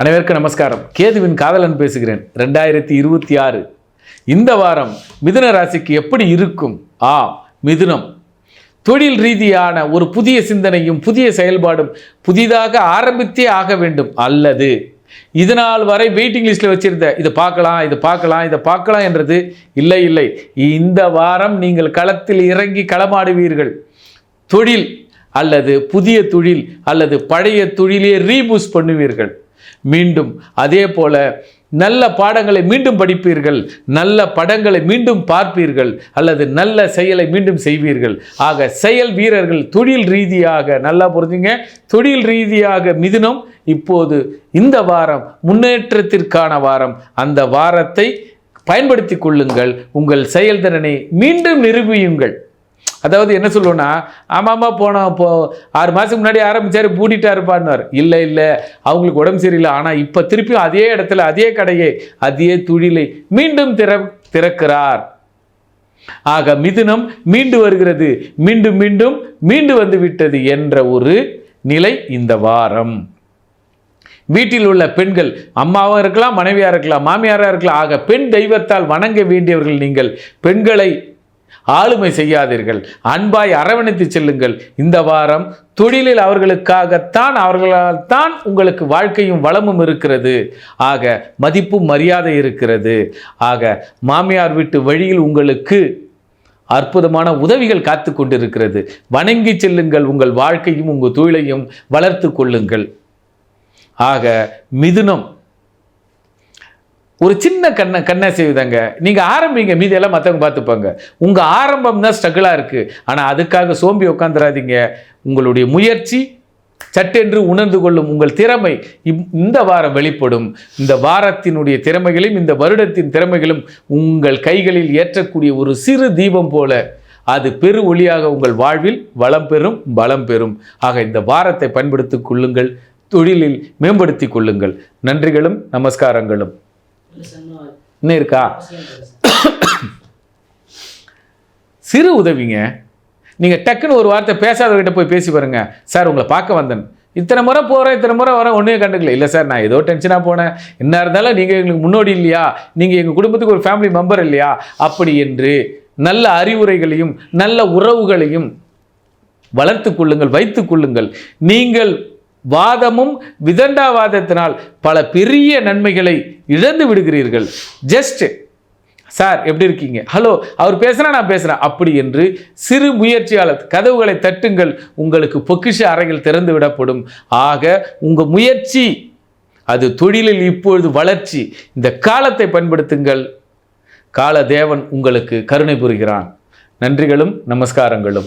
அனைவருக்கும் நமஸ்காரம். கேதுவின் காதலன் பேசுகிறேன். 2026 இந்த வாரம் மிதுன ராசிக்கு எப்படி இருக்கும்? மிதுனம் தொழில் ரீதியான ஒரு புதிய சிந்தனையும் புதிய செயல்பாடும் புதிதாக ஆரம்பித்தே ஆக வேண்டும். அல்லது இதனால் வரை வெயிட்டிங் லிஸ்ட்டில் வச்சிருந்த இதை பார்க்கலாம் என்றது இல்லை. இந்த வாரம் நீங்கள் களத்தில் இறங்கி களமாடுவீர்கள். தொழில் அல்லது புதிய தொழில் அல்லது பழைய தொழிலே ரீபூஸ்ட் பண்ணுவீர்கள். மீண்டும் அதே போல நல்ல பாடங்களை மீண்டும் படிப்பீர்கள், நல்ல படங்களை மீண்டும் பார்ப்பீர்கள், அல்லது நல்ல செயலை மீண்டும் செய்வீர்கள். ஆக செயல் வீரர்கள் தொழில் ரீதியாக நல்லா புரிஞ்சுங்க. தொழில் ரீதியாக மிதுனம் இப்போது இந்த வாரம் முன்னேற்றத்திற்கான வாரம். அந்த வாரத்தை பயன்படுத்தி கொள்ளுங்கள். உங்கள் செயல்திறனை மீண்டும் நிரூபியுங்கள். அதாவது என்ன சொல்லுவோன்னா, ஆமாம்மா போனோம், 6 மாதத்துக்கு முன்னாடி ஆரம்பித்தார் பூட்டிட்டாருப்பான்னார். இல்லை அவங்களுக்கு உடம்பு சரியில்லை. ஆனால் இப்போ திருப்பியும் அதே இடத்துல அதே கடையை அதே தொழிலை மீண்டும் திறக்கிறார். ஆக மிதுனம் மீண்டு வருகிறது, மீண்டு வந்து விட்டது என்ற ஒரு நிலை இந்த வாரம். வீட்டில் உள்ள பெண்கள் அம்மாவும் இருக்கலாம், மனைவியாக இருக்கலாம், மாமியாராக இருக்கலாம். ஆக பெண் தெய்வத்தால் வணங்க வேண்டியவர்கள் நீங்கள். பெண்களை ஆளுமை செய்யாதீர்கள், அன்பாய் அரவணைத்து செல்லுங்கள். இந்த வாரம் தொழிலில் அவர்களால் தான் உங்களுக்கு வாழ்க்கையும் வளமும் இருக்கிறது. ஆக மதிப்பும் மரியாதை இருக்கிறது. ஆக மாமியார் வீட்டு வழியில் உங்களுக்கு அற்புதமான உதவிகள் காத்து கொண்டிருக்கிறது. வணங்கி செல்லுங்கள். உங்கள் வாழ்க்கையும் உங்கள் தொழிலையும் வளர்த்து கொள்ளுங்கள். ஆக மிதுனம் ஒரு சின்ன கண்ணை செய்வதாங்க. நீங்கள் ஆரம்பிங்க, மீதியெல்லாம் மற்றவங்க பார்த்துப்பாங்க. உங்கள் ஆரம்பம் தான் ஸ்ட்ரகிளாக இருக்குது. ஆனால் அதுக்காக சோம்பி உட்காந்துடாதீங்க. உங்களுடைய முயற்சி சட்டென்று உணர்ந்து கொள்ளும் உங்கள் திறமை இந்த வாரம் வெளிப்படும். இந்த வாரத்தினுடைய திறமைகளும் இந்த வருடத்தின் திறமைகளும் உங்கள் கைகளில் ஏற்றக்கூடிய ஒரு சிறு தீபம் போல அது பெரு ஒளியாக உங்கள் வாழ்வில் வளம் பெறும், பலம் பெறும். ஆக இந்த வாரத்தை பயன்படுத்தி கொள்ளுங்கள். தொழிலில் மேம்படுத்தி கொள்ளுங்கள். நன்றிகளும் நமஸ்காரங்களும். இன்னும் இருக்கா? சிறு உதவிங்க. நீங்கள் டக்குன்னு ஒரு வார்த்தை பேசாதவர்கிட்ட போய் பேசி பாருங்க. சார் உங்களை பார்க்க வந்தேன், இத்தனை முறை வரேன், ஒன்றுமே கண்டுக்கல. இல்லை சார், நான் ஏதோ டென்ஷனாக போனேன். என்ன இருந்தாலும் நீங்கள் எங்களுக்கு முன்னோடி இல்லையா, நீங்கள் எங்கள் குடும்பத்துக்கு ஒரு ஃபேமிலி மெம்பர் இல்லையா, அப்படி என்று நல்ல அறிவுரைகளையும் நல்ல உறவுகளையும் வளர்த்து கொள்ளுங்கள், வைத்து கொள்ளுங்கள். நீங்கள் வாதமும் விதண்டாவாதத்தினால் பல பெரிய நன்மைகளை இழந்து விடுகிறீர்கள். ஜஸ்ட் சார் எப்படி இருக்கீங்க, ஹலோ, அவர் பேசுனா நான் பேசுகிறேன் அப்படி என்று சிறு முயற்சியாளர் கதவுகளை தட்டுங்கள். உங்களுக்கு பொக்கிஷ அறைகள் திறந்து விடப்படும். ஆக உங்கள் முயற்சி அது தொழிலில் இப்பொழுது வளர்ச்சி. இந்த காலத்தை பயன்படுத்துங்கள். கால தேவன் உங்களுக்கு கருணை புரிகிறான். நன்றிகளும் நமஸ்காரங்களும்.